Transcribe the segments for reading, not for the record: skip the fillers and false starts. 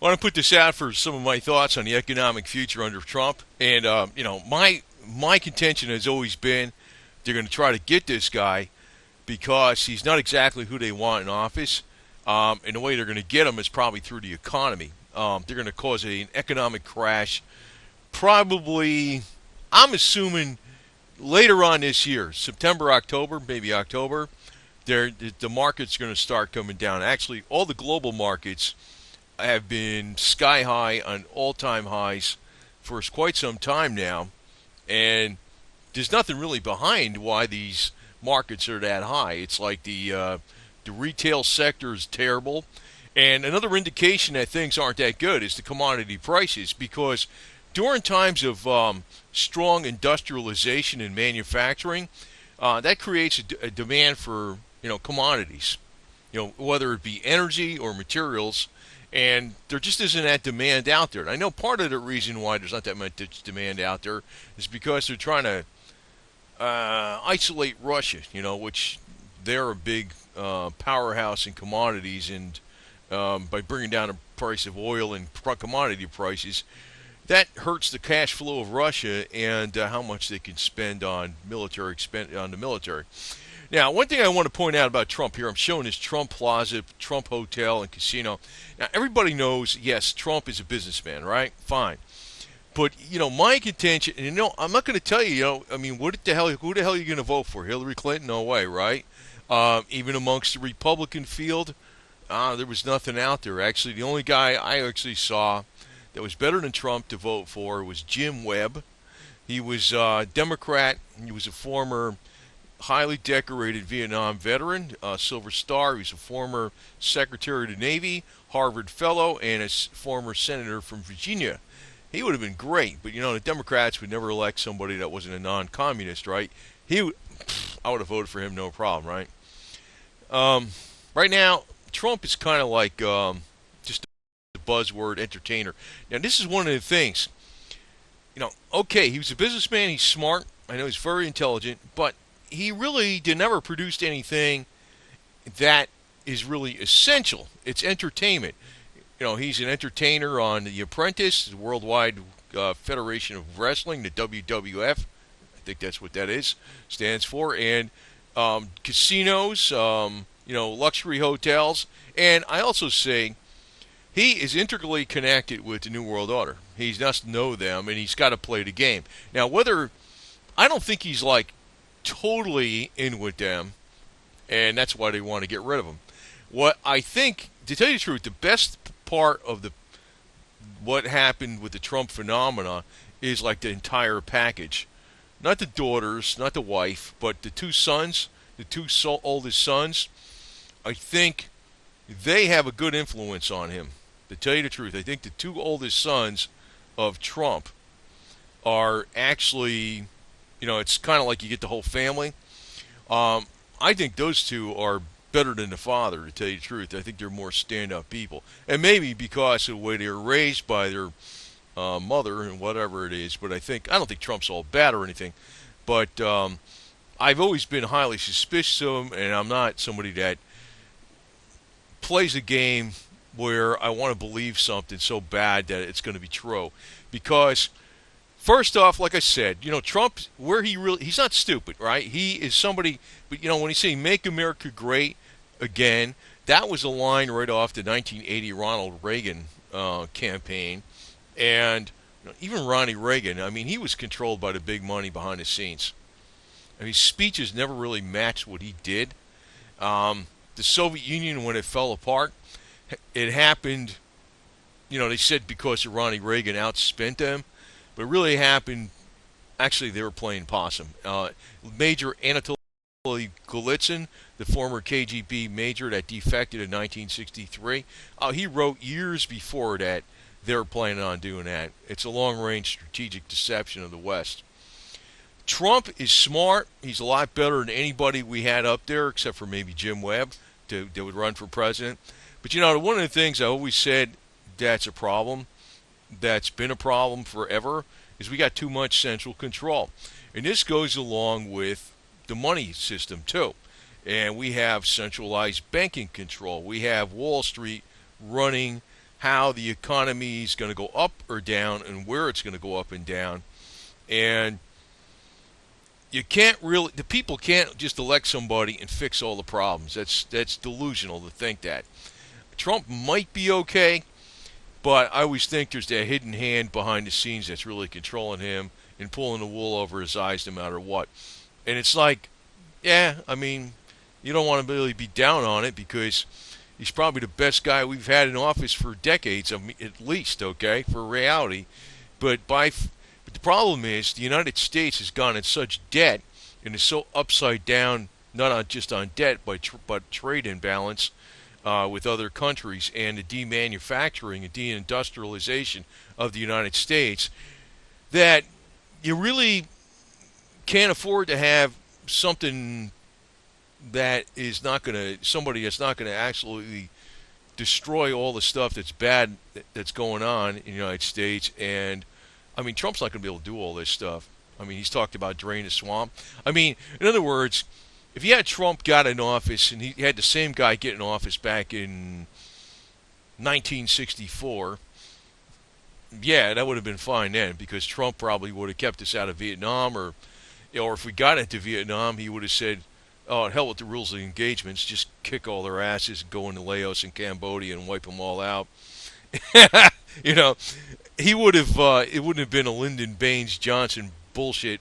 I want to put this out for some of my thoughts on the economic future under Trump. And my contention has always been they're going to try to get this guy because he's not exactly who they want in office. And the way they're going to get him is probably through the economy. They're going to cause an economic crash. Probably, I'm assuming later on this year, September, October, maybe October. The market's going to start coming down. Actually, all the global markets have been sky high on all-time highs for quite some time now, and there's nothing really behind why these markets are that high. It's like the retail sector is terrible, and another indication that things aren't that good is the commodity prices, because during times of strong industrialization and manufacturing, that creates a demand for commodities, whether it be energy or materials. And there just isn't that demand out there. And I know part of the reason why there's not that much demand out there is because they're trying to isolate Russia, which they're a big powerhouse in commodities. And by bringing down the price of oil and commodity prices, that hurts the cash flow of Russia and how much they can spend on the military. Now, one thing I want to point out about Trump here, I'm showing this Trump Plaza, Trump Hotel and Casino. Now, everybody knows, yes, Trump is a businessman, right? Fine. But, my contention, and I'm not going to tell you, who the hell are you going to vote for? Hillary Clinton? No way, right? Even amongst the Republican field, there was nothing out there. Actually, the only guy I actually saw that was better than Trump to vote for was Jim Webb. He was a Democrat. He was a former highly decorated Vietnam veteran, Silver Star. He's a former Secretary of the Navy, Harvard Fellow, and a former senator from Virginia. He would have been great, but the Democrats would never elect somebody that wasn't a non-communist, right? I would have voted for him, no problem, right? Right now, Trump is kind of like just a buzzword entertainer. Now, this is one of the things. Okay, he was a businessman. He's smart. I know he's very intelligent, but he really never produced anything that is really essential. It's entertainment. He's an entertainer on The Apprentice, the Worldwide Federation of Wrestling, the WWF. I think that's what that stands for. And casinos, luxury hotels. And I also say he is integrally connected with the New World Order. He must know them, and he's got to play the game. Now, I don't think he's like totally in with them, and that's why they want to get rid of him. What I think, to tell you the truth, the best part of what happened with the Trump phenomena is like the entire package. Not the daughters, not the wife, but the two sons, the two oldest sons. I think they have a good influence on him. To tell you the truth, I think the two oldest sons of Trump are actually, it's kind of like you get the whole family. I think those two are better than the father, to tell you the truth. I think they're more stand-up people. And maybe because of the way they were raised by their mother and whatever it is. But I don't think Trump's all bad or anything. But I've always been highly suspicious of him, and I'm not somebody that plays a game where I want to believe something so bad that it's going to be true. Because first off, like I said, Trump, he's not stupid, right? He is somebody, but when he say "Make America Great Again," that was a line right off the 1980 Ronald Reagan campaign, and even Ronnie Reagan. He was controlled by the big money behind the scenes. His speeches never really matched what he did. The Soviet Union, when it fell apart, it happened. They said because of Ronnie Reagan outspent them. But it really happened, actually, they were playing possum. Major Anatoly Golitsyn, the former KGB major that defected in 1963, he wrote years before that they were planning on doing that. It's a long-range strategic deception of the West. Trump is smart. He's a lot better than anybody we had up there, except for maybe Jim Webb, that would run for president. But, one of the things I always said that's a problem, that's been a problem forever, is we got too much central control. And this goes along with the money system, too. And we have centralized banking control. We have Wall Street running how the economy is going to go up or down and where it's going to go up and down. And you can't really, the people can't just elect somebody and fix all the problems. That's delusional to think that. Trump might be okay, but I always think there's that hidden hand behind the scenes that's really controlling him and pulling the wool over his eyes no matter what. And it's like, yeah, I mean, you don't want to really be down on it because he's probably the best guy we've had in office for decades, at least, okay, for reality. But but the problem is the United States has gone in such debt and is so upside down, not just on debt, but trade imbalance with other countries and the demanufacturing and deindustrialization of the United States, that you really can't afford to have something that is not going to, somebody that's not going to absolutely destroy all the stuff that's bad that's going on in the United States. And I mean, Trump's not going to be able to do all this stuff. I mean, he's talked about drain the swamp. I mean, in other words, if you had Trump got in office and he had the same guy get in office back in 1964, yeah, that would have been fine then, because Trump probably would have kept us out of Vietnam, or if we got into Vietnam, he would have said, "Oh, hell with the rules of engagements, just kick all their asses, go into Laos and Cambodia and wipe them all out." You know, he would have. It wouldn't have been a Lyndon Baines Johnson bullshit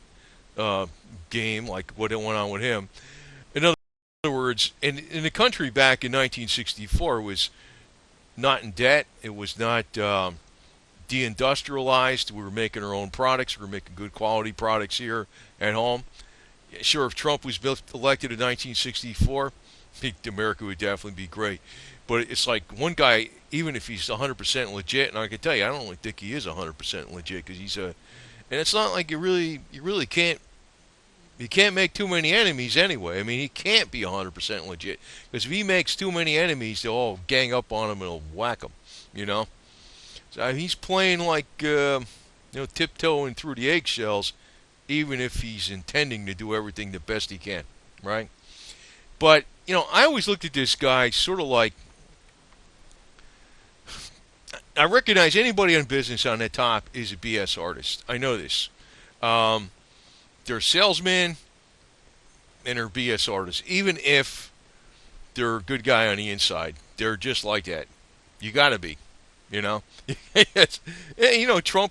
game like what went on with him. In other words, in the country back in 1964 was not in debt. It was not deindustrialized. We were making our own products. We were making good quality products here at home. Sure, if Trump was elected in 1964, I think America would definitely be great. But it's like one guy, even if he's 100% legit, and I can tell you, I don't really think he is 100% legit, because he's a, and it's not like you really can't, you can't make too many enemies anyway. I mean, he can't be 100% legit, because if he makes too many enemies, they'll all gang up on him and they'll whack him, you know. So he's playing like, tiptoeing through the eggshells, even if he's intending to do everything the best he can, right? But, I always looked at this guy sort of like, I recognize anybody in business on the top is a BS artist. I know this. They're salesmen and they're BS artists. Even if they're a good guy on the inside, they're just like that. You got to be, Trump,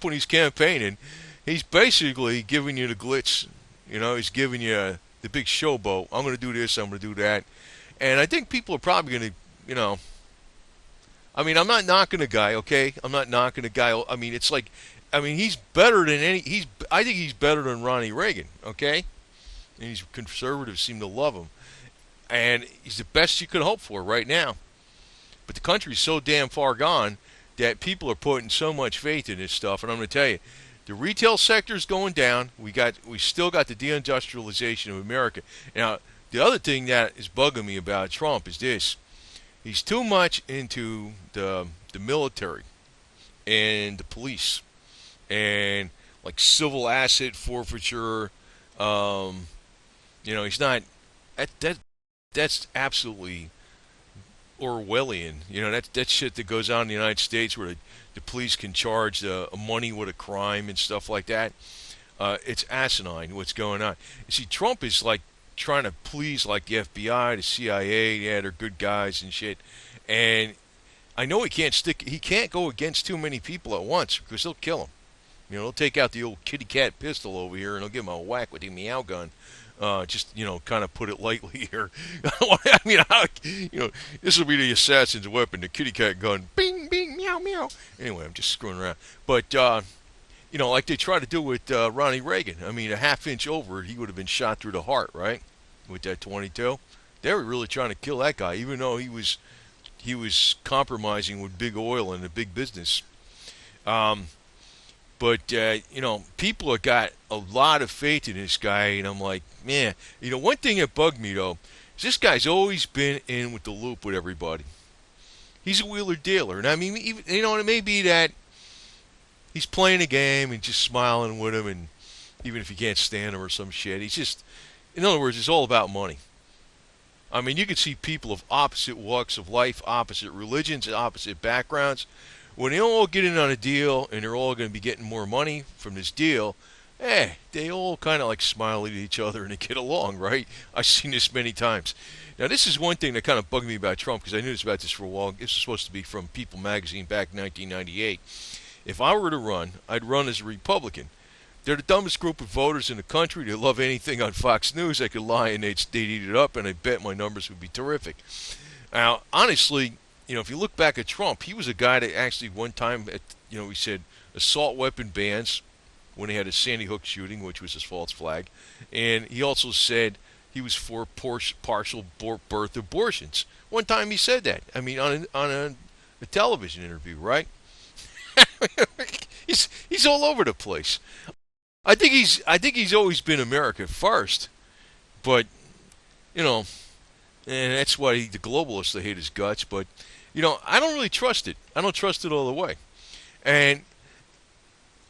when he's campaigning, he's basically giving you the glitz. He's giving you the big showboat. I'm going to do this, I'm going to do that. And I think people are probably going to, I mean, I'm not knocking the guy, okay? I'm not knocking the guy. I mean, it's like, he's better than I think he's better than Ronnie Reagan, okay? And these conservatives seem to love him. And he's the best you could hope for right now. But the country's so damn far gone that people are putting so much faith in this stuff. And I'm going to tell you, the retail sector's going down. We still got the deindustrialization of America. Now, the other thing that is bugging me about Trump is this. He's too much into the military and the police and like civil asset forfeiture. He's not that's absolutely Orwellian. That's shit that goes on in the United States where the police can charge money with a crime and stuff like that. It's asinine what's going on. You see, Trump is like trying to please like the FBI, the CIA. Yeah, they're good guys and shit. And I know he can't go against too many people at once, because they'll kill him. He'll take out the old kitty cat pistol over here and he'll give him a whack with the meow gun. Just kind of put it lightly here. I mean, this will be the assassin's weapon, the kitty cat gun. Bing, bing, meow, meow. Anyway, I'm just screwing around. But like they tried to do with Ronnie Reagan. I mean, a half inch over, he would have been shot through the heart, right? With that 22. They were really trying to kill that guy, even though he was compromising with big oil and the big business. But people have got a lot of faith in this guy, and I'm like, man, one thing that bugged me, though, is this guy's always been in with the loop with everybody. He's a wheeler dealer, and I mean, even, it may be that he's playing a game and just smiling with him, and even if you can't stand him or some shit, he's just, in other words, it's all about money. I mean, you can see people of opposite walks of life, opposite religions, opposite backgrounds, when they all get in on a deal and they're all going to be getting more money from this deal, they all kind of like smile at each other and they get along, right? I've seen this many times. Now, this is one thing that kind of bugged me about Trump because I knew this about this for a while. This was supposed to be from People magazine back in 1998. If I were to run, I'd run as a Republican. They're the dumbest group of voters in the country. They love anything on Fox News. I could lie and they'd eat it up, and I bet my numbers would be terrific. Now, honestly, if you look back at Trump, he was a guy that actually one time, he said assault weapon bans when he had a Sandy Hook shooting, which was his false flag, and he also said he was for partial birth abortions. One time he said that. I mean, on a television interview, right? he's all over the place. I think he's always been America first, but and that's why the globalists, they hate his guts. But I don't really trust it. I don't trust it all the way. And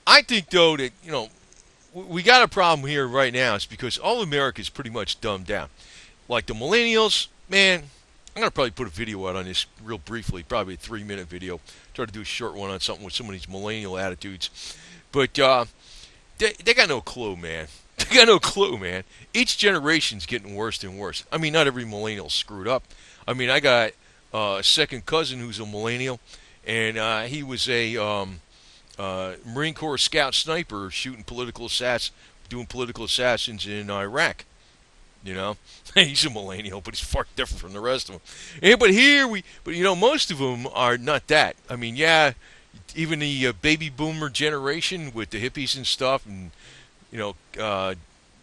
I think though that we got a problem here right now. It's because all America is pretty much dumbed down. Like the millennials, man. I'm gonna probably put a video out on this real briefly, probably a 3-minute video. Try to do a short one on something with some of these millennial attitudes, but they got no clue, man. They got no clue, man. Each generation's getting worse and worse. I mean, not every millennial's screwed up. I mean, I got a second cousin who's a millennial, and he was a Marine Corps scout sniper doing political assassins in Iraq. He's a millennial, but he's far different from the rest of them. Yeah, but most of them are not that. I mean, yeah, even the baby boomer generation with the hippies and stuff, and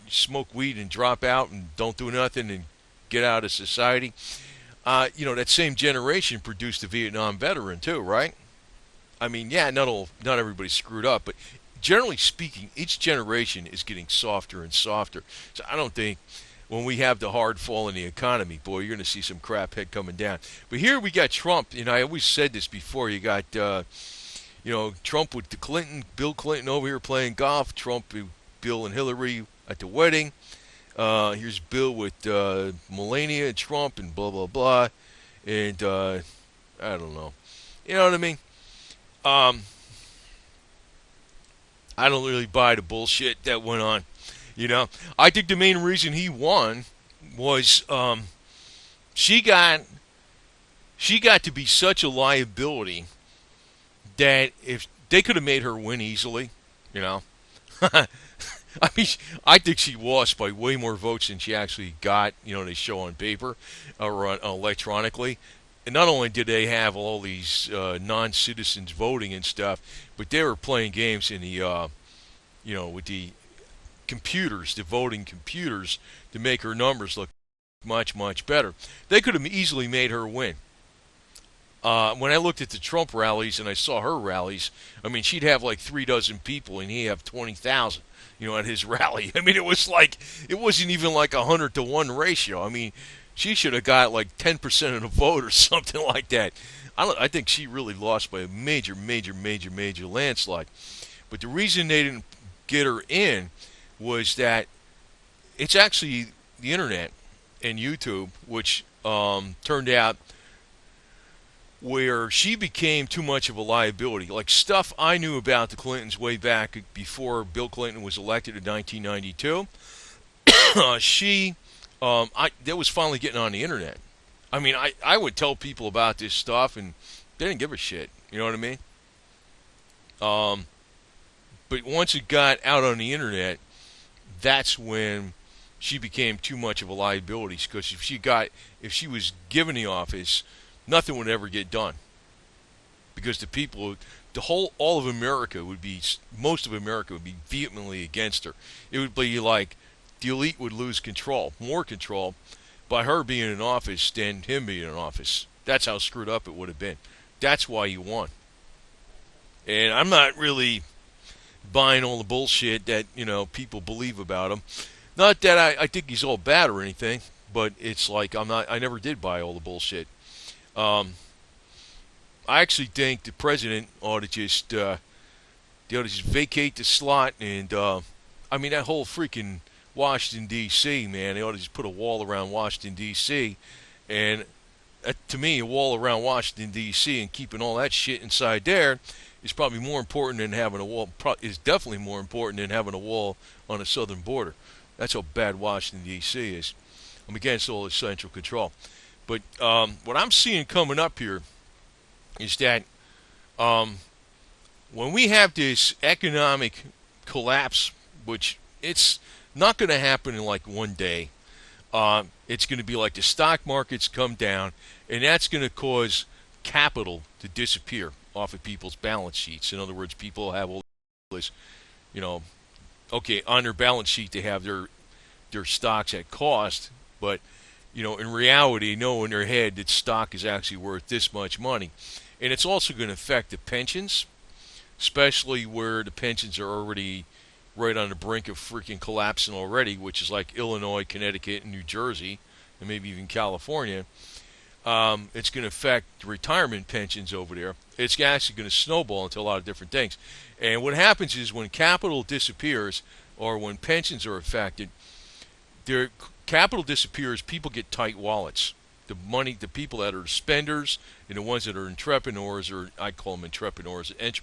smoke weed and drop out and don't do nothing and get out of society. That same generation produced a Vietnam veteran too, right? I mean, yeah, not everybody's screwed up, but generally speaking, each generation is getting softer and softer. So I don't think when we have the hard fall in the economy, boy, you're going to see some crap head coming down. But here we got Trump, I always said this before. You got, Trump with Bill Clinton over here playing golf. Trump, Bill and Hillary at the wedding. Here's Bill with Melania and Trump and blah, blah, blah. And I don't know. You know what I mean? I don't really buy the bullshit that went on. I think the main reason he won was she got to be such a liability that if they could have made her win easily, I mean, I think she lost by way more votes than she actually got. They show on paper or electronically. And not only did they have all these non-citizens voting and stuff, but they were playing games in the, with the computers, the voting computers, to make her numbers look much, much better. They could have easily made her win. When I looked at the Trump rallies and I saw her rallies, I mean, she'd have like 36 people and he'd have 20,000, at his rally. I mean, it wasn't even like 100-to-1 ratio. I mean, she should have got like 10% of the vote or something like that. I think she really lost by a major, major, major, major landslide. But the reason they didn't get her in was that it's actually the internet and YouTube, which turned out where she became too much of a liability. Like stuff I knew about the Clintons way back before Bill Clinton was elected in 1992. That was finally getting on the internet. I mean, I would tell people about this stuff and they didn't give a shit. You know what I mean? But once it got out on the internet, that's when she became too much of a liability. Because if she was given the office, nothing would ever get done. Because all of America most of America would be vehemently against her. It would be like the elite would lose more control, by her being in office than him being in office. That's how screwed up it would have been. That's why he won. And I'm not really buying all the bullshit that people believe about him. Not that I think he's all bad or anything, but it's like I never did buy all the bullshit. I actually think the president ought to just vacate the slot, and I mean that whole freaking Washington D.C. man, they ought to just put a wall around Washington D.C. and to me, a wall around Washington D.C. and keeping all that shit inside there is probably more important than having a wall. Is definitely more important than having a wall on the southern border. That's how bad Washington D.C. is. I'm against all this central control. But what I'm seeing coming up here is that um, when we have this economic collapse, which it's not going to happen in like one day, it's going to be like the stock markets come down, and that's going to cause capital to disappear off of people's balance sheets. In other words, people have all this, you know, okay, on their balance sheet they have their stocks at cost, but in reality, know in their head that stock is actually worth this much money. And it's also going to affect the pensions, especially where the pensions are already right on the brink of freaking collapsing already, which is like Illinois, Connecticut, and New Jersey, and maybe even California. It's going to affect the retirement pensions over there. It's actually going to snowball into a lot of different things. And what happens is when capital disappears or when pensions are affected, their capital disappears, people get tight wallets. The people that are spenders and the ones that are entrepreneurs, or I call them entrepreneurs, and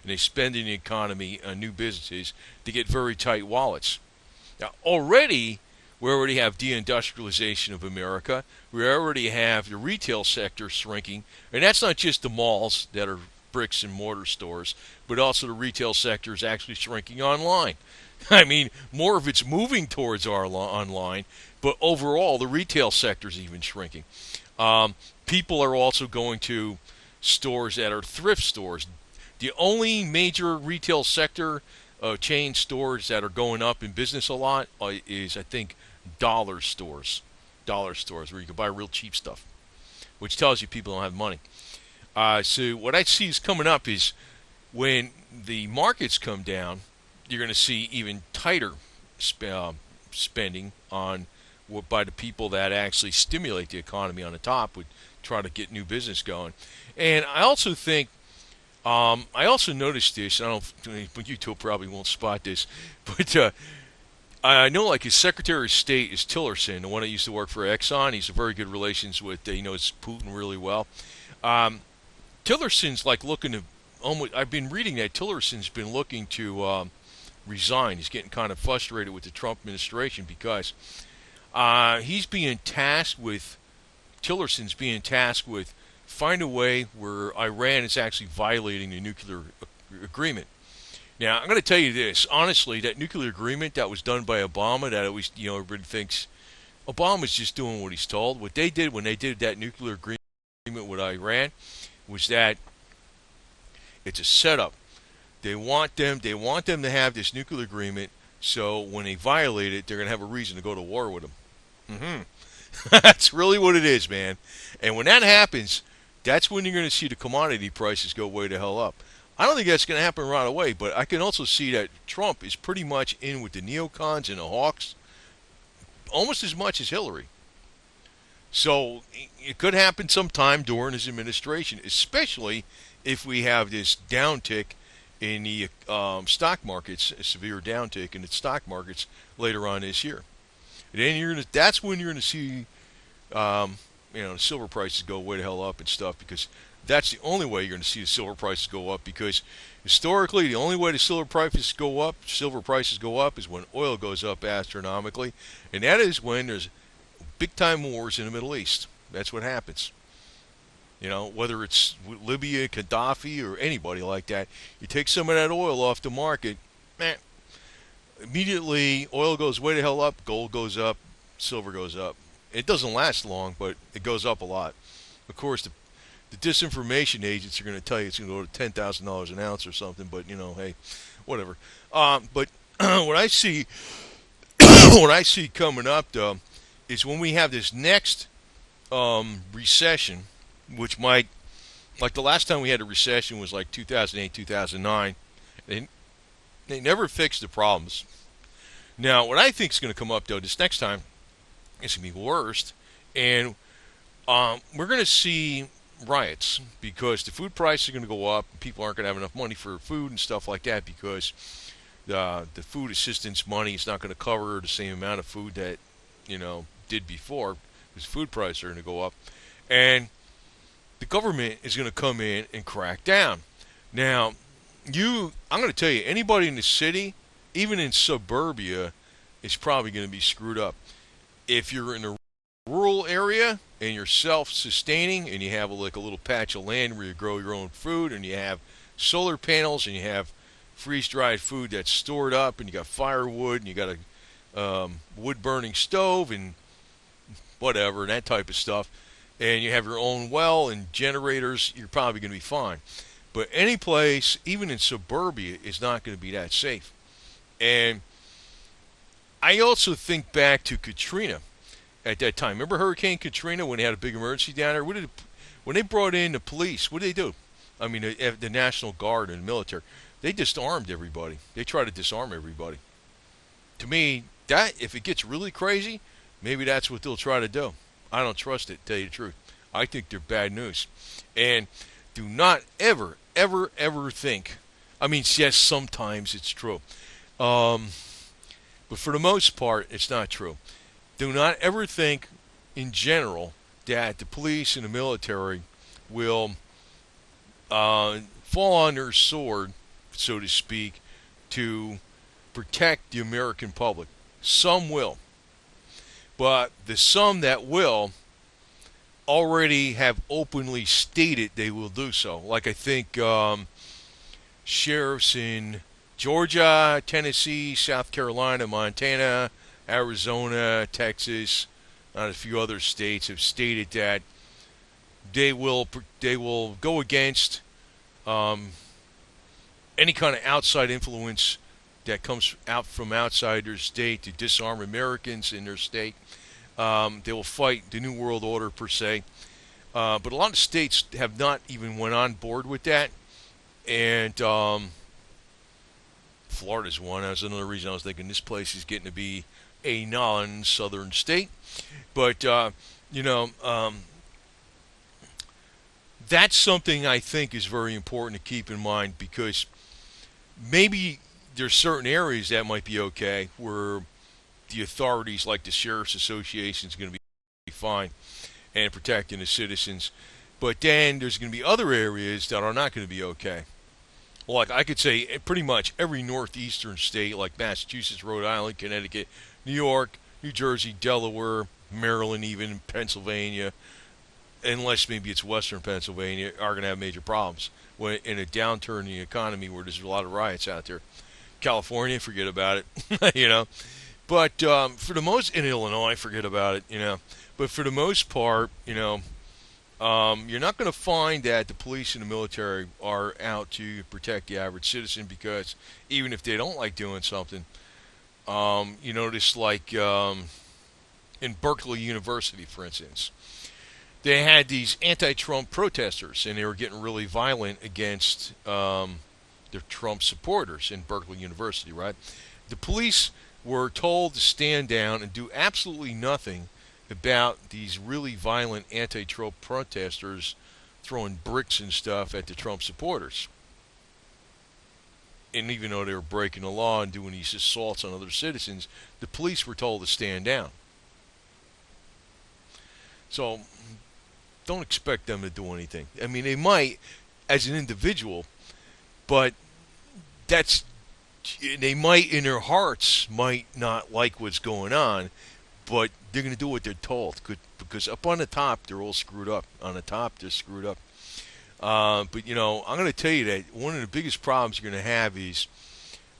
they spend in the economy on new businesses, they get very tight wallets. Now, we already have deindustrialization of America. We already have the retail sector shrinking, and that's not just the malls that are bricks and mortar stores, but also the retail sector is actually shrinking online. I mean, more of it's moving towards our online, but overall, the retail sector is even shrinking. People are also going to stores that are thrift stores. The only major retail sector chain stores that are going up in business a lot is, I think, dollar stores. Dollar stores where you can buy real cheap stuff, which tells you people don't have money. So what I see is coming up is when the markets come down, you're going to see even tighter spending on by the people that actually stimulate the economy on the top, would try to get new business going. And I also think, I also noticed this. I don't know, you two probably won't spot this, but I know like his Secretary of State is Tillerson, the one that used to work for Exxon. He's a very good relations with, he knows Putin really well. Tillerson's like looking to almost. I've been reading that Tillerson's been looking to resign. He's getting kind of frustrated with the Trump administration because he's being tasked with. Tillerson's being tasked with find a way where Iran is actually violating the nuclear agreement. Now, I'm going to tell you this. Honestly, that nuclear agreement that was done by Obama, that always, everybody thinks Obama's just doing what he's told. What they did when they did that nuclear agreement with Iran was that it's a setup. They want them to have this nuclear agreement, so when they violate it, they're going to have a reason to go to war with them. That's really what it is, man. And when that happens, that's when you're going to see the commodity prices go way the hell up. I don't think that's going to happen right away, but I can also see that Trump is pretty much in with the neocons and the hawks almost as much as Hillary. So it could happen sometime during his administration, especially if we have this downtick in the stock markets, a severe downtick in the stock markets later on this year. And then that's when you're going to see, the silver prices go way the hell up and stuff, because that's the only way you're going to see the silver prices go up, because historically the only way the silver prices go up is when oil goes up astronomically, and that is when there's big time wars in the Middle East. That's what happens. Whether it's Libya, Gaddafi, or anybody like that, you take some of that oil off the market, immediately oil goes way the hell up, gold goes up, silver goes up. It doesn't last long, but it goes up a lot. Of course, the disinformation agents are going to tell you it's going to go to $10,000 an ounce or something, but hey, whatever. But what I see coming up though is when we have this next recession, which might, like the last time we had a recession was like 2008, 2009. They never fixed the problems. Now, what I think is going to come up though this next time is going to be worse, and we're going to see riots because the food prices are going to go up. And people aren't going to have enough money for food and stuff like that because the food assistance money is not going to cover the same amount of food that did before, because food prices are going to go up. and the government is going to come in and crack down. Now, I'm going to tell you, anybody in the city, even in suburbia, is probably going to be screwed up. If you're in a rural area and you're self-sustaining and you have like a little patch of land where you grow your own food and you have solar panels and you have freeze-dried food that's stored up and you got firewood and you got a wood-burning stove and whatever and that type of stuff, and you have your own well and generators, you're probably going to be fine. But any place, even in suburbia, is not going to be that safe. And I also think back to Katrina at that time. Remember Hurricane Katrina when they had a big emergency down there? When they brought in the police, what did they do? I mean, the National Guard and the military. They disarmed everybody. They tried to disarm everybody. To me, that if it gets really crazy, maybe that's what they'll try to do. I don't trust it, to tell you the truth. I think they're bad news. And do not ever, ever, ever think. I mean, yes, sometimes it's true. But for the most part, it's not true. Do not ever think, in general, that the police and the military will fall on their sword, so to speak, to protect the American public. Some will. But the some that will already have openly stated they will do so. Like I think sheriffs in Georgia, Tennessee, South Carolina, Montana, Arizona, Texas, and a few other states have stated that they will go against any kind of outside influence that comes out from outside their state to disarm Americans in their state. They will fight the New World Order per se. But a lot of states have not even went on board with that. And Florida's one. That's another reason I was thinking this place is getting to be a non-southern state. But, that's something I think is very important to keep in mind, because maybe there's certain areas that might be okay where the authorities, like the Sheriff's Association, is going to be fine and protecting the citizens. But then there's going to be other areas that are not going to be okay. Like I could say pretty much every northeastern state, like Massachusetts, Rhode Island, Connecticut, New York, New Jersey, Delaware, Maryland, even Pennsylvania, unless maybe it's western Pennsylvania, are going to have major problems when in a downturn in the economy where there's a lot of riots out there. California, forget about it, But for the most, in Illinois, forget about it, But for the most part, you're not going to find that the police and the military are out to protect the average citizen, because even if they don't like doing something, you notice like in Berkeley University, for instance, they had these anti-Trump protesters, and they were getting really violent against their Trump supporters in Berkeley University, right? The police were told to stand down and do absolutely nothing about these really violent anti-Trump protesters throwing bricks and stuff at the Trump supporters. And even though they were breaking the law and doing these assaults on other citizens, the police were told to stand down. So don't expect them to do anything. I mean, they might as an individual, but they might in their hearts might not like what's going on, but they're going to do what they're told, because up on the top they're all screwed up. On the top they're screwed up. But I'm going to tell you that one of the biggest problems you're going to have is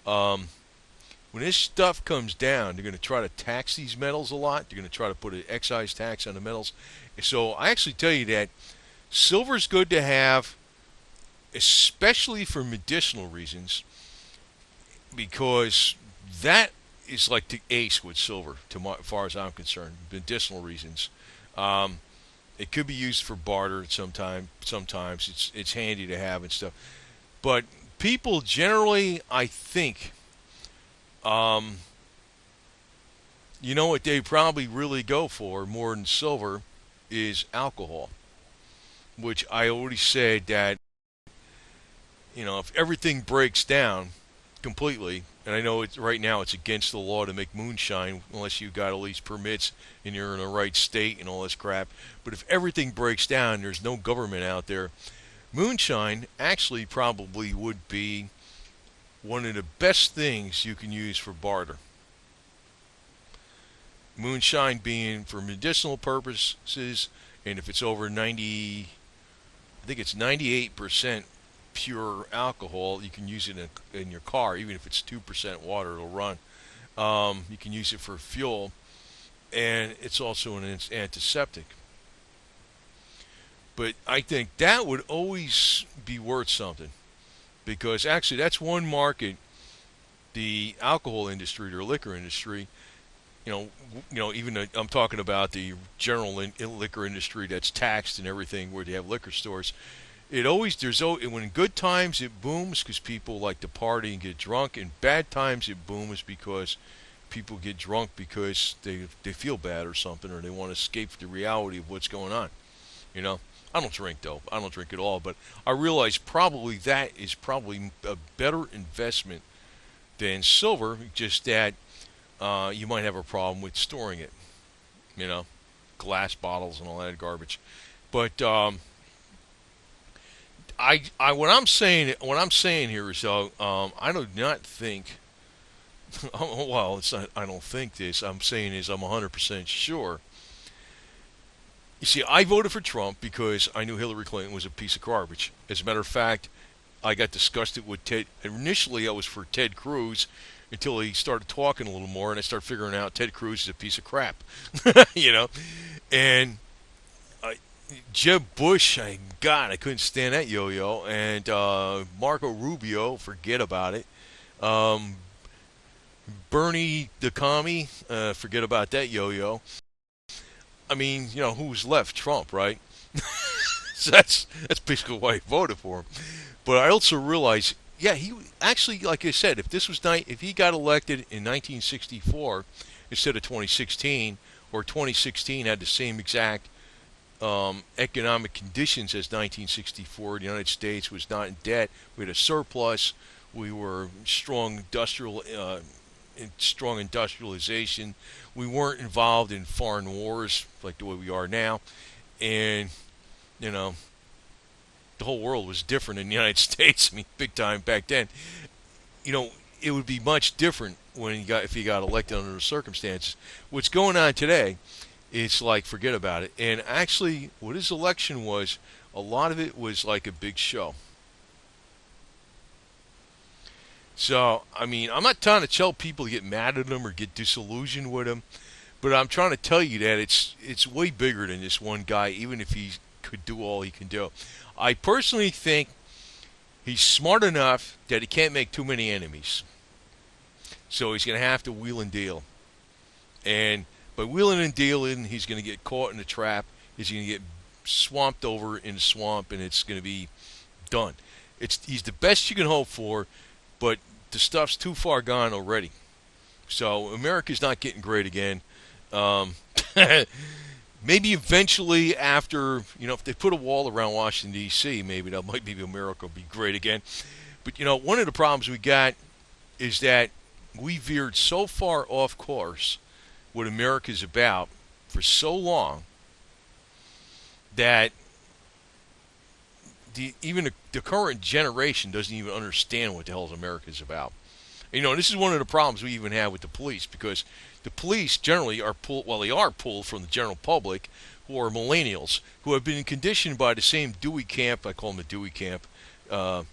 when this stuff comes down, they're going to try to tax these metals a lot. They're going to try to put an excise tax on the metals. So I actually tell you that silver's good to have, especially for medicinal reasons, because that is like the ace with silver, as far as I'm concerned, medicinal reasons. It could be used for barter sometimes. It's handy to have and stuff. But people generally, I think, what they probably really go for more than silver is alcohol, which I already said that, if everything breaks down, completely. And I know it's right now it's against the law to make moonshine unless you got all these permits and you're in the right state and all this crap. But if everything breaks down, there's no government out there. Moonshine actually probably would be one of the best things you can use for barter. Moonshine being for medicinal purposes, and if it's over 90, I think it's 98% pure alcohol, you can use it in your car. Even if it's 2% water, it'll run. You can use it for fuel, and it's also an antiseptic. But I think that would always be worth something, because actually that's one market, the alcohol industry or liquor industry. You know, even I'm talking about the general liquor industry that's taxed and everything, where they have liquor stores. It always when in good times it booms because people like to party and get drunk, and bad times it booms because people get drunk because they feel bad or something, or they want to escape the reality of what's going on. You know, I don't drink though. I don't drink at all, but I realize probably that is probably a better investment than silver. Just that you might have a problem with storing it. You know, glass bottles and all that garbage. But what I'm saying here is I do not think. Well, it's not. I don't think this. I'm saying is I'm 100% sure. You see, I voted for Trump because I knew Hillary Clinton was a piece of garbage. As a matter of fact, I got disgusted with Ted. Initially, I was for Ted Cruz until he started talking a little more, and I started figuring out Ted Cruz is a piece of crap. You know, and Jeb Bush, I couldn't stand that yo-yo, and Marco Rubio, forget about it. Bernie the commie, forget about that yo-yo. I mean, who's left? Trump, right? So that's basically why I voted for him. But I also realized, yeah, he actually, like I said, if he got elected in 1964 instead of 2016, or 2016 had the same exact economic conditions as 1964, the United States was not in debt. We had a surplus. We were strong industrialization. We weren't involved in foreign wars like the way we are now, and the whole world was different in the United States. I mean, big time back then. It would be much different if he got elected under the circumstances. What's going on today? It's like, forget about it. And actually, what his election was, a lot of it was like a big show. So, I mean, I'm not trying to tell people to get mad at him or get disillusioned with him, but I'm trying to tell you that it's way bigger than this one guy, even if he could do all he can do. I personally think he's smart enough that he can't make too many enemies. So he's going to have to wheel and deal. And by wheeling and dealing, he's going to get caught in a trap. He's going to get swamped over in the swamp, and it's going to be done. He's the best you can hope for, but the stuff's too far gone already. So America's not getting great again. Maybe eventually after, if they put a wall around Washington, D.C., maybe that might be America will be great again. But, one of the problems we got is that we veered so far off course what America's about for so long that even the current generation doesn't even understand what the hell America's about. This is one of the problems we even have with the police, because the police generally are pulled from the general public, who are millennials, who have been conditioned by the same Dewey camp. I call him the Dewey camp. The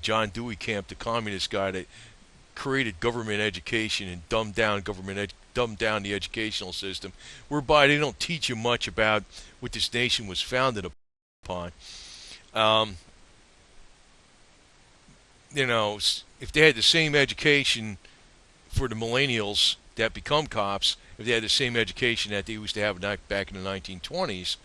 John Dewey camp, the communist guy that created government education and dumbed down the educational system, whereby they don't teach you much about what this nation was founded upon. If they had the same education for the millennials that become cops, if they had the same education that they used to have back in the 1920s,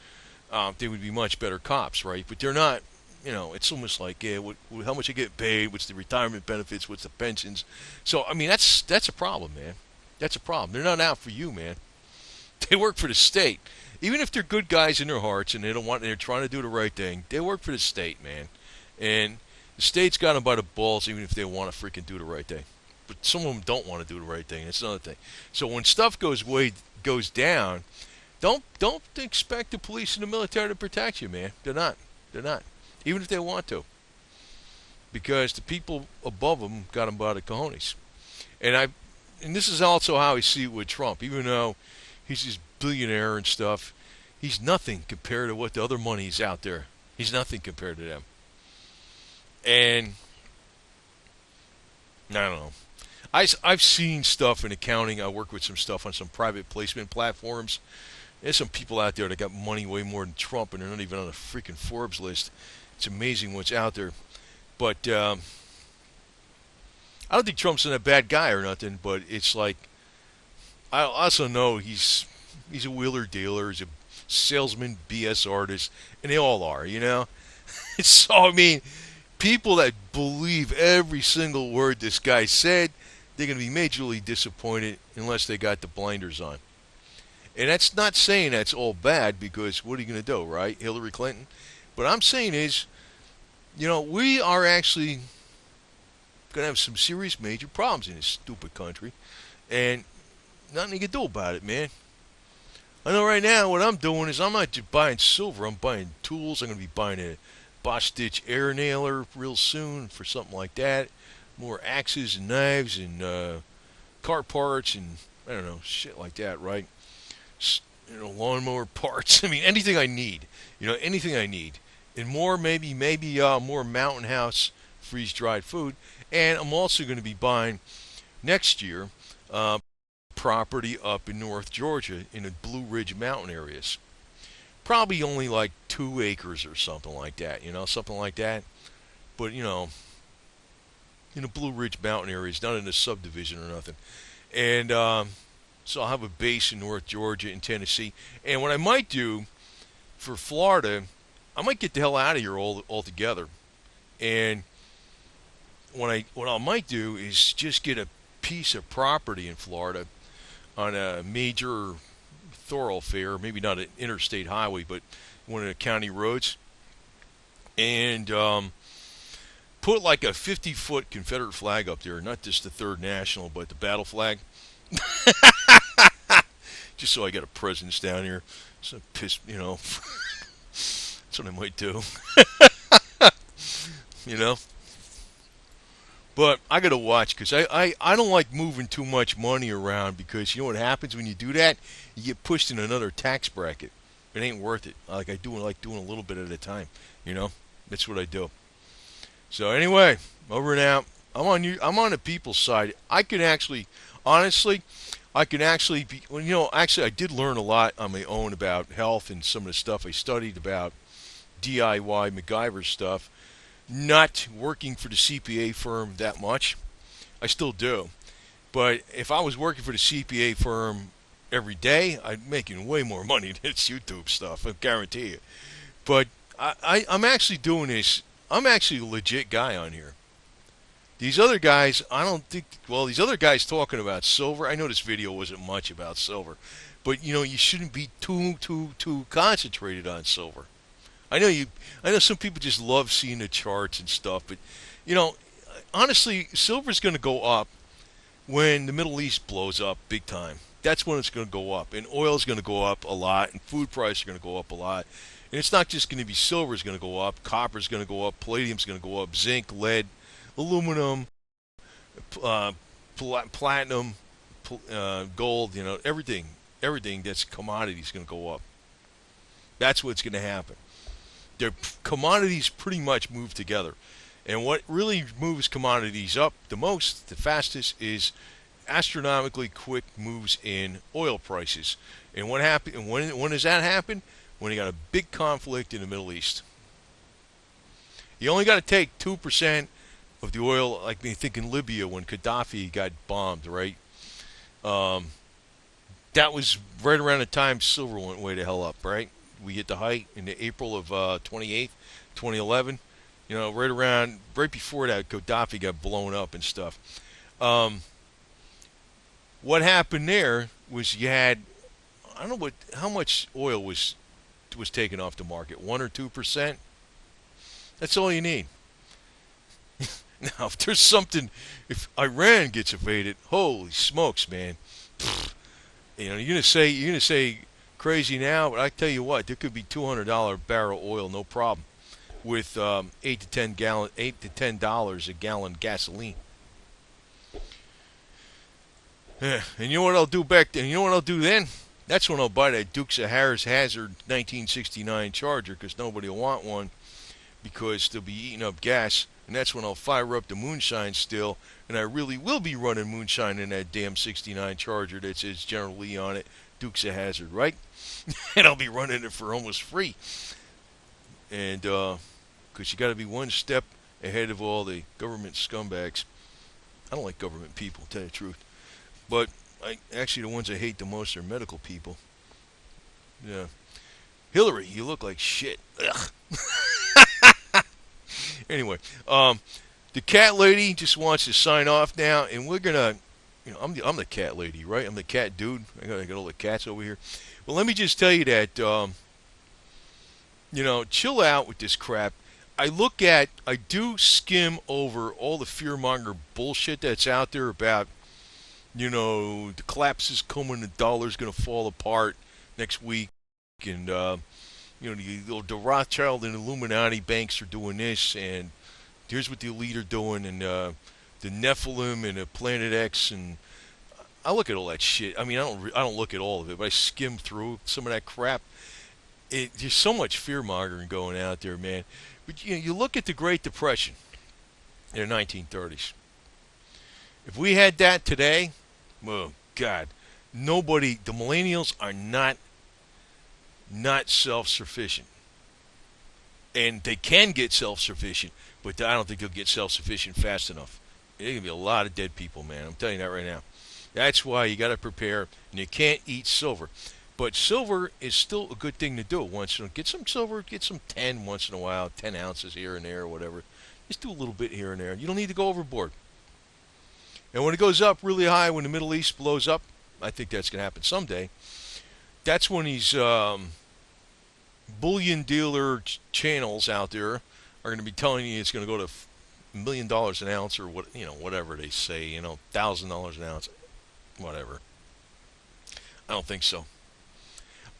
they would be much better cops, right? But they're not. It's almost like, how much you get paid, what's the retirement benefits, what's the pensions. So, I mean, that's a problem, man. That's a problem. They're not out for you, man. They work for the state. Even if they're good guys in their hearts and they're trying to do the right thing, they work for the state, man. And The state's got them by the balls, even if they want to freaking do the right thing. But some of them don't want to do the right thing. That's another thing. So when stuff goes down, don't expect the police and the military to protect you, man. They're not. They're not. Even if they want to, because the people above them got them by the cojones. And and this is also how I see it with Trump. Even though he's this billionaire and stuff, he's nothing compared to what the other money's out there. He's nothing compared to them. And I don't know. I've seen stuff in accounting. I work with some stuff on some private placement platforms. There's some people out there that got money way more than Trump, and they're not even on a freaking Forbes list. It's amazing what's out there. But I don't think Trump's a bad guy or nothing. But it's like, I also know he's a wheeler dealer. He's a salesman, BS artist, and they all are, you know. So I mean, people that believe every single word this guy said, they're going to be majorly disappointed unless they got the blinders on. And that's not saying that's all bad, because what are you going to do, right? Hillary Clinton? But I'm saying is, you know, we are actually going to have some serious major problems in this stupid country. And nothing you can do about it, man. I know right now what I'm doing is I'm not just buying silver. I'm buying tools. I'm going to be buying a Bosch Stitch air nailer real soon for something like that. More axes and knives and car parts and, I don't know, shit like that, right? You know, lawnmower parts. I mean, anything I need. You know, anything I need. And more, maybe more Mountain House freeze-dried food. And I'm also going to be buying next year property up in North Georgia in the Blue Ridge Mountain areas. Probably only like 2 acres or something like that, you know, something like that. But, you know, in the Blue Ridge Mountain areas, not in a subdivision or nothing. And so I'll have a base in North Georgia and Tennessee. And what I might do for Florida, I might get the hell out of here altogether. And what I might do is just get a piece of property in Florida on a major thoroughfare, maybe not an interstate highway, but one of the county roads, and put like a 50-foot Confederate flag up there, not just the Third National, but the battle flag. Just so I got a presence down here. So piss, you know. That's what I might do. You know. But I got to watch, because I don't like moving too much money around, because you know what happens when you do that? You get pushed in another tax bracket. It ain't worth it. I like doing a little bit at a time. You know, that's what I do. So anyway, over and out. I'm on the people's side. I can actually, honestly, be. Well, you know, actually, I did learn a lot on my own about health and some of the stuff I studied about DIY MacGyver stuff. Not working for the CPA firm that much. I still do. But if I was working for the CPA firm every day, I'd be making way more money than this YouTube stuff, I guarantee you. But I'm actually doing this. I'm actually a legit guy on here. These other guys, I don't think, well, these other guys talking about silver, I know this video wasn't much about silver, but you know, you shouldn't be too concentrated on silver. I know some people just love seeing the charts and stuff, but you know, honestly, silver's going to go up when the Middle East blows up big time. That's when it's going to go up, and oil's going to go up a lot, and food prices are going to go up a lot. And it's not just going to be silver's going to go up, copper's going to go up, palladium's going to go up, zinc, lead, aluminum, platinum, gold, you know, everything that's commodities is going to go up. That's what's going to happen. Their commodities pretty much move together. And what really moves commodities up the most, the fastest, is astronomically quick moves in oil prices. And what happened? And when does that happen? When you got a big conflict in the Middle East. You only got to take 2% of the oil, like me thinking Libya when Gaddafi got bombed, right? That was right around the time silver went way the hell up, right? We hit the height in the April of 28th, 2011. You know, right before that, Gaddafi got blown up and stuff. What happened there was you had, I don't know how much oil was taken off the market, 1 or 2%. That's all you need. Now, if there's something, if Iran gets invaded, holy smokes, man! You're gonna say crazy now, but I tell you what, there could be $200 barrel oil, no problem, with $8 to $10 a gallon gasoline. Yeah, and you know what I'll do back then? You know what I'll do then? That's when I'll buy that Dukes of Hazzard 1969 Charger because nobody will want one because they'll be eating up gas. And that's when I'll fire up the moonshine still. And I really will be running moonshine in that damn 69 Charger that says General Lee on it, Dukes of Hazzard, right? And I'll be running it for almost free. And because you got to be one step ahead of all the government scumbags. I don't like government people, to tell you the truth. But actually, the ones I hate the most are medical people. Yeah. Hillary, you look like shit. Ugh. Anyway, the cat lady just wants to sign off now, and we're gonna, I'm the cat lady, right? I'm the cat dude. I got all the cats over here. Well, let me just tell you that, chill out with this crap. I do skim over all the fearmonger bullshit that's out there about, the collapse is coming, the dollar's going to fall apart next week, and, the Rothschild and Illuminati banks are doing this, and here's what the elite are doing, and the Nephilim and the Planet X, and I look at all that shit. I mean, I don't look at all of it, but I skim through some of that crap. There's so much fear-mongering going out there, man. But, you look at the Great Depression in the 1930s. If we had that today, oh, God, the millennials are not self-sufficient. And they can get self-sufficient, but I don't think they'll get self-sufficient fast enough. There's going to be a lot of dead people, man. I'm telling you that right now. That's why you got to prepare, and you can't eat silver. But silver is still a good thing to do. Get some silver, get some 10 once in a while, 10 ounces here and there or whatever. Just do a little bit here and there. You don't need to go overboard. And when it goes up really high, when the Middle East blows up, I think that's going to happen someday. That's when these bullion dealer channels out there are going to be telling you it's going to go to $1 million an ounce or whatever they say, $1,000 an ounce, whatever. I don't think so.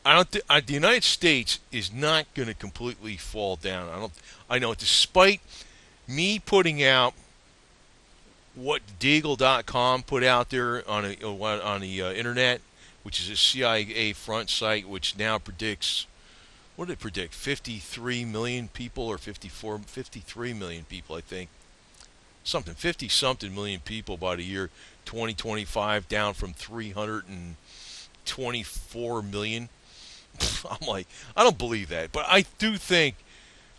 The United States is not going to completely fall down. I know, despite me putting out what Deagle.com put out there on the internet, which is a CIA front site, which now predicts, what did it predict? 53 million people or 53 million people, I think. 50-something million people by the year 2025, down from 324 million. I'm like, I don't believe that. But I do think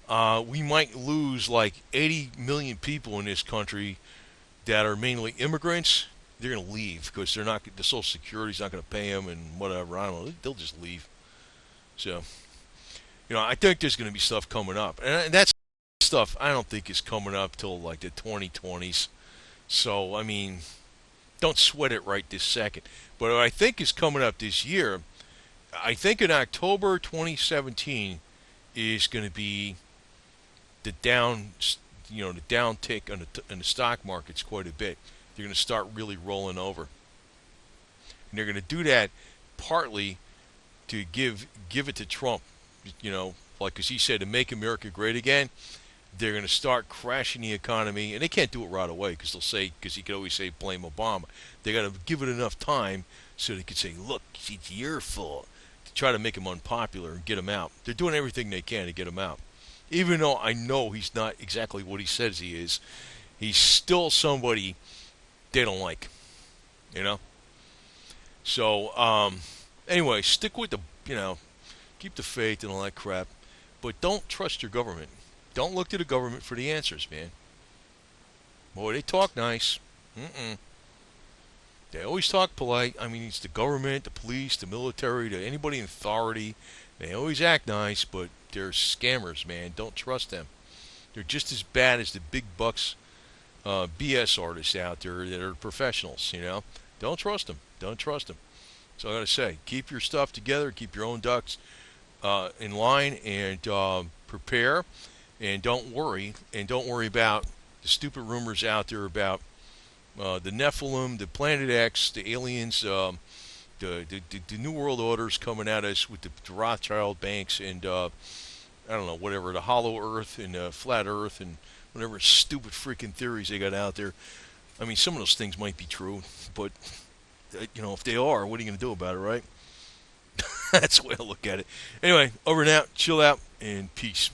we might lose like 80 million people in this country that are mainly immigrants. They're going to leave because the Social Security's not going to pay them and whatever. I don't know. They'll just leave. So, I think there's going to be stuff coming up. And that stuff I don't think is coming up till like the 2020s. So, I mean, don't sweat it right this second. But what I think is coming up this year, I think in October 2017 is going to be the downtick in the stock markets quite a bit. They're going to start really rolling over, and they're going to do that partly to give it to Trump, because he said to make America great again. They're going to start crashing the economy, and they can't do it right away because he could always say blame Obama. They got to give it enough time so they could say, look, it's your fault, to try to make him unpopular and get him out. They're doing everything they can to get him out. Even though I know he's not exactly what he says he is, he's still somebody they don't like, So, anyway, stick with keep the faith and all that crap, but don't trust your government. Don't look to the government for the answers, man. Boy, they talk nice. They always talk polite. I mean, it's the government, the police, the military, anybody in authority. They always act nice, but they're scammers, man. Don't trust them. They're just as bad as the big bucks BS artists out there that are professionals, Don't trust them. Don't trust them. So I got to say, keep your stuff together. Keep your own ducks in line and prepare. And don't worry. And don't worry about the stupid rumors out there about the Nephilim, the Planet X, the aliens, the New World Orders coming at us with the Rothschild banks and I don't know, whatever, the Hollow Earth and Flat Earth and whatever stupid freaking theories they got out there. I mean, some of those things might be true, but if they are, what are you going to do about it, right? That's the way I look at it. Anyway, over and out, chill out, and peace.